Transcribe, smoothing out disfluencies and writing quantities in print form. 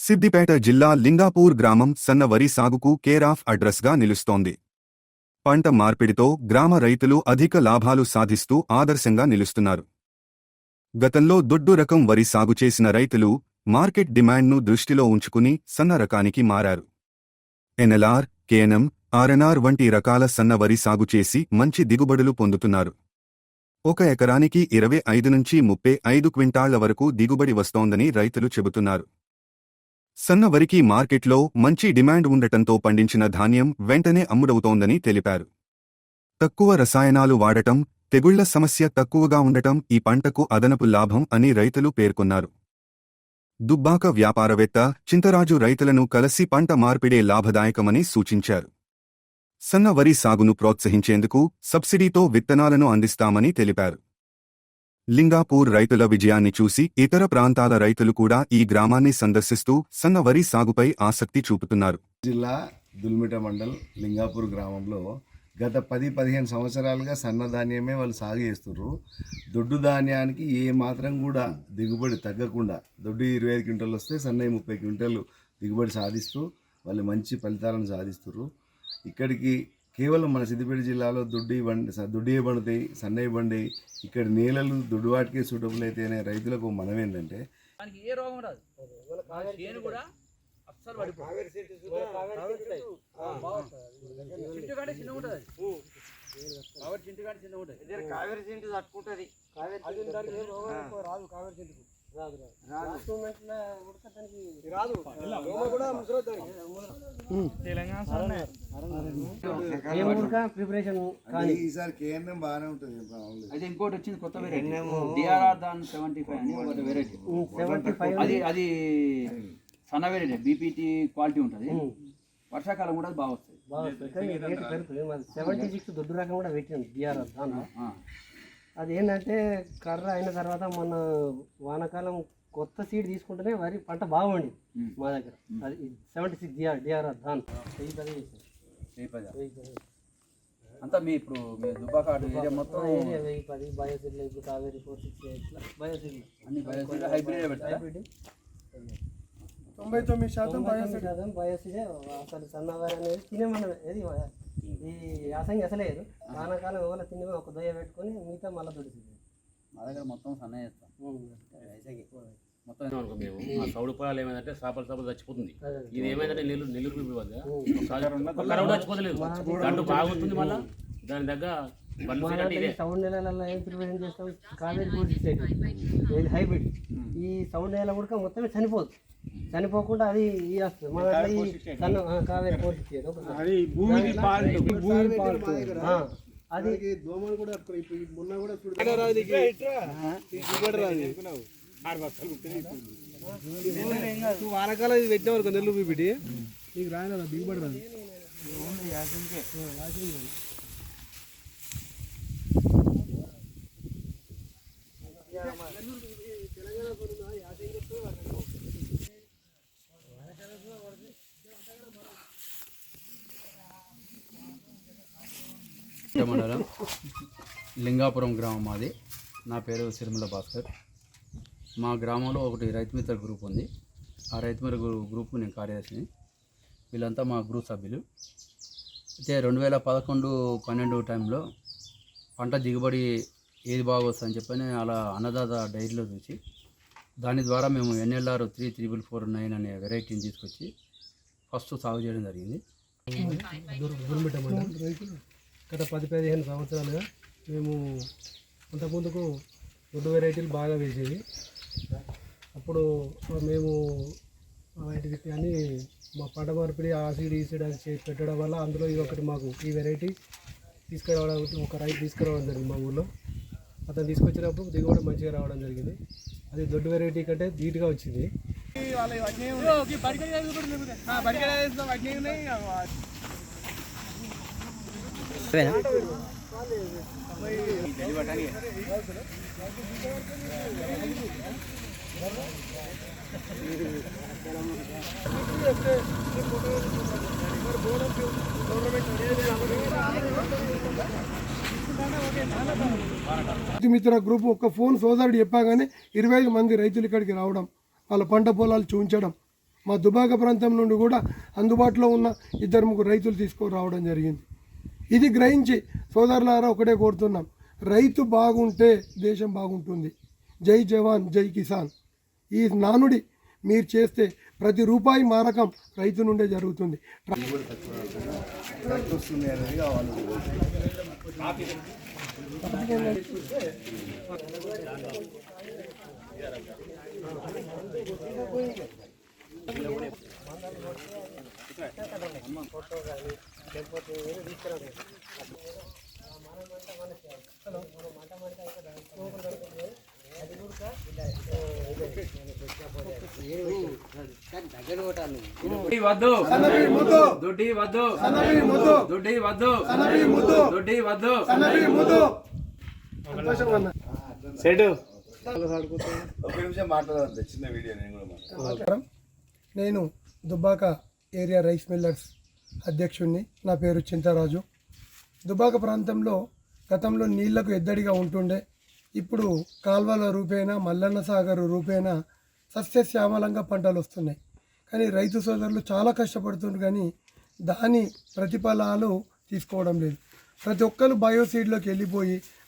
సిద్దిపేట జిల్లా లింగాపూర్ గ్రామం సన్న వరి సాగుకు కేర్ ఆఫ్ అడ్రస్గా నిలుస్తోంది. పంట మార్పిడితో గ్రామ రైతులు అధిక లాభాలు సాధిస్తూ ఆదర్శంగా నిలుస్తున్నారు. గతంలో దొడ్డు రకం వరి సాగు చేసిన రైతులు మార్కెట్ డిమాండ్ను దృష్టిలో ఉంచుకుని సన్న రకానికి మారారు. ఎన్ఎల్ఆర్, కేఎన్ఎం, ఆర్ఎన్ఆర్ వంటి రకాల సన్న వరి సాగు చేసి మంచి దిగుబడులు పొందుతున్నారు. 1 ఎకరానికి 25 నుంచి 35 క్వింటాళ్ల వరకు దిగుబడి వస్తోందని రైతులు చెబుతున్నారు. సన్న వరికి మార్కెట్లో మంచి డిమాండ్ ఉండటంతో పండించిన ధాన్యం వెంటనే అమ్ముడవుతోందని తెలిపారు. తక్కువ రసాయనాలు వాడటం, తెగుళ్ల సమస్య తక్కువగా ఉండటం ఈ పంటకు అదనపు లాభం అని రైతులు పేర్కొన్నారు. దుబ్బాక వ్యాపారవేత్త చింతరాజు రైతులను కలిసి పంట మార్పిడే లాభదాయకమని సూచించారు. సన్న వరి సాగును ప్రోత్సహించేందుకు సబ్సిడీతో విత్తనాలను అందిస్తామని తెలిపారు. లింగాపూర్ రైతుల విజయాన్ని చూసి ఇతర ప్రాంతాల రైతులు కూడా ఈ గ్రామాన్ని సందర్శిస్తూ సన్న వరి సాగుపై ఆసక్తి చూపుతున్నారు. జిల్లా దుల్మిట మండల్ లింగాపూర్ గ్రామంలో గత 10-15 సంవత్సరాలుగా సన్న ధాన్యమే వాళ్ళు సాగు చేస్తున్నారు. దొడ్డు ధాన్యానికి ఏ మాత్రం కూడా దిగుబడి తగ్గకుండా దొడ్డు 25 క్వింటాలు వస్తే సన్నవి 30 క్వింటాలు దిగుబడి సాధిస్తూ వాళ్ళు మంచి ఫలితాలను సాధిస్తున్నారు. ఇక్కడికి కేవలం మన సిద్దిపేట జిల్లాలో దొడ్డి పండుతాయి, సన్నవి బండి, ఇక్కడ నేలలు దొడ్డు వాటికే సూటబుల్ అయితేనే రైతులకు మనం ఏంటంటే ఏ రోగం రాదు. చేను కూడా అస్సలు పడిపోతుంది. చిన్న ఉంటుంది, చిన్న ఉంటుంది. కావేరి సింటు తట్టుకుంటుంది. రాదు కావేరి సింటుకు ఈసారి కేంద్రం బాగానే ఉంటుంది. అయితే ఇంకోటి వచ్చింది కొత్త వెరైటీ డిఆర్ఆర్ దాన్ 75 అని ఒక వెరైటీ. అది సన్న వెరైటీ, బీపీటీ క్వాలిటీ ఉంటుంది. వర్షాకాలం కూడా బాగా వస్తుంది. 76 దొడ్డు రకం కూడా పెట్టింది డిఆర్ఆర్ దాంట్లో. అది ఏంటంటే కర్ర అయిన తర్వాత మన వానాకాలం కొత్త సీడ్ తీసుకుంటేనే వరి పంట బాగుంది మా దగ్గర. అది 76 డిఆర్ఆర్ దాంట్లో అంతా మీ ఇప్పుడు మీ దుబ్బాక ఏరియా మొత్తం 1010 బయోసీడ్లు, ఇప్పుడు కావేరి 468 ఇట్లా బయోసీడ్లు అన్ని బయోసీడ్లు హైబ్రిడ్ పెడతారు. 99% బయోసీడే. అసలు సన్నవారి అనేది తినే మనం ఏది ఈ యాసంగి అసలేదు. వానాకాలం ఎవరో తిని ఒక దొయ్య పెట్టుకొని మిగతా మళ్ళీ దొడిచింది. మా దగ్గర మొత్తం సన్న చేస్తాం. మొత్తం మేము ఆ సౌడు పొలాలు ఏమైందంటే చేపలు చచ్చిపోతుంది. ఇది ఏమైందంటే నెల్లూరు చచ్చిపోతలేదు. గంట బాగుంటుంది. మళ్ళీ దాని దగ్గర సౌండ్ నెలలలో ఏం ప్రిపరేషన్ చేస్తాం, కావేరి 468 హైబ్రిడ్. ఈ సౌండ్ నెల కూడా మొత్తం చనిపోకుండా అది వస్తుంది. మన సన్న కావేరి 468 అది దోమలు కూడా మొన్న కూడా వానకాలం ఇది పెట్టిన వరకు నెల్లూరు బీపీటీ నీకు రాయన దిగుబడి రాదు. మండలం లింగాపురం గ్రామం మాది. నా పేరు సిరిమల భాస్కర్. మా గ్రామంలో ఒకటి రైతు మిత్ర గ్రూప్ ఉంది. ఆ రైతు మిత్ర గ్రూప్ నేను కార్యదర్శిని. వీళ్ళంతా మా గ్రూప్ సభ్యులు. అయితే 2011-12 టైంలో పంట దిగుబడి ఏది బాగా వస్తుందని చెప్పని అలా అన్నదాత డైరీలో చూసి దాని ద్వారా మేము ఎన్ఎల్ఆర్ 34449 అనే వెరైటీని తీసుకొచ్చి ఫస్ట్ సాగు చేయడం జరిగింది. గత 10-15 సంవత్సరాలుగా మేము అంతకుముందుకు దొడ్డు వెరైటీలు బాగా వేసేవి. అప్పుడు మేము వాటికి కానీ మా పంట మార్పిడి ఆ సీడ్ ఈ సీడ్ అని పెట్టడం వల్ల అందులో ఇది ఒకటి మాకు ఈ వెరైటీ తీసుకురావడం, ఒక రైతు తీసుకురావడం జరిగింది మా ఊళ్ళో. అతను తీసుకొచ్చినప్పుడు దిగుబడి మంచిగా రావడం జరిగింది. అది దొడ్డు వెరైటీ కంటే ధీటుగా వచ్చింది. మిత్ర గ్రూప్ ఒక ఫోన్ సోదరుడు చెప్పగానే 25 మంది రైతులు ఇక్కడికి రావడం, వాళ్ళ పంట పొలాలు చూపించడం, మా దుబాక ప్రాంతం నుండి కూడా అందుబాటులో ఉన్న 2-3 రైతులు తీసుకురావడం జరిగింది. ఇది గ్రహించి సోదరులారా ఒకటే కోరుతున్నాం, రైతు బాగుంటే దేశం బాగుంటుంది. జై జవాన్ జై కిసాన్ ఈ నానుడి మీరు చేస్తే ప్రతి రూపాయి మారకం రైతు నుండే జరుగుతుంది. కరెక్ట్ వస్తుంది అనేది కావాలి. దుడ్డి వద్దు దుడ్డి వద్దు దుడ్డి వద్దు దుడ్డి వద్దు. ఒక నిమిషం మాట్లాడదు, చిన్న వీడియో నేను కూడా మాట్లాడతాను. నేను దుబ్బాక ఏరియా రైస్ మిల్లర్స్ అధ్యక్షుడిని. నా పేరు చింతరాజు. దుబ్బాక ప్రాంతంలో గతంలో నీళ్లకు ఎద్దడిగా ఉంటుండే, ఇప్పుడు కాల్వల రూపేణా మల్లన్న సాగర్ రూపేణా సస్యశ్యామలంగా పంటలు వస్తున్నాయి. కానీ రైతు సోదరులు చాలా కష్టపడుతున్నారు, కానీ దాని ప్రతిఫలాలు తీసుకోవడం లేదు. ప్రతి ఒక్కరు బయోసీడ్లోకి వెళ్ళిపోయి